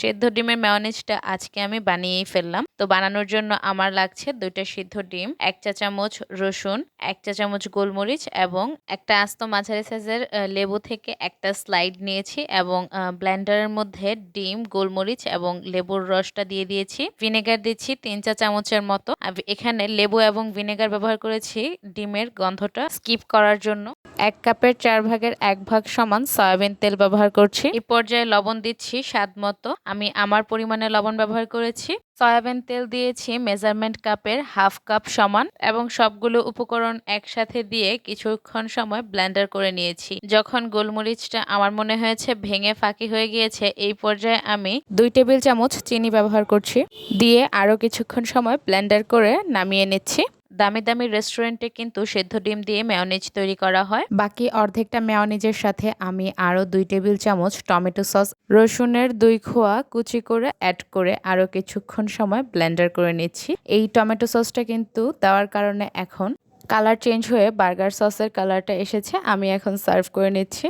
সেদ্ধ ডিমের মেয়োনিজটা আজকে আমি বানিয়েই ফেললাম। তো বানানোর জন্য আমার লাগছে 2টা সিদ্ধ ডিম, 1 চা চামচ রসুন, 1 চা চামচ গোলমরিচ এবং একটা আস্ত মাঝারি সাইজের লেবু থেকে একটা স্লাইড নিয়েছি এবং ব্লেন্ডারের মধ্যে ডিম, গোলমরিচ এবং লেবুর রসটা দিয়ে দিয়েছি। ভিনেগার দিচ্ছি 3 চা চামচের মতো। এখানে লেবু এবং ভিনেগার ব্যবহার করেছি ডিমের গন্ধটা স্কিপ করার জন্য। 1 কাপের 4 ভাগের 1 ভাগ সমান সয়াবিন তেল ব্যবহার করছি। এই পর্যায়ে লবণ দিচ্ছি স্বাদ মতো। আমি আমার পরিমাণে লবণ ব্যবহার করেছি। সয়াবিন তেল দিয়েছি মেজারমেন্ট কাপের হাফ কাপ সমান এবং সবগুলো উপকরণ একসাথে দিয়ে কিছুক্ষণ সময় ব্লেন্ডার করে নিয়েছি। যখন গোলমরিচটা আমার মনে হয়েছে ভেঙে ফাঁকি হয়ে গিয়েছে, এই পর্যায়ে আমি 2 টেবিল চামচ চিনি ব্যবহার করছি। দিয়ে আরও কিছুক্ষণ সময় ব্লেন্ডার করে নামিয়ে নিচ্ছি। দামি দামি রেস্টুরেন্টে কিন্তু সেদ্ধ ডিম দিয়ে মেয়োনিজ তৈরি করা হয়। বাকি অর্ধেকটা মেয়োনিজের সাথে আমি আরও 2 টেবিল চামচ টমেটো সস, রসুনের 2 খোয়া কুচি করে অ্যাড করে আরও কিছুক্ষণ সময় ব্লেন্ডার করে নিচ্ছি। এই টমেটো সসটা কিন্তু দেওয়ার কারণে এখন কালার চেঞ্জ হয়ে বার্গার সসের কালারটা এসেছে। আমি এখন সার্ভ করে নিচ্ছি।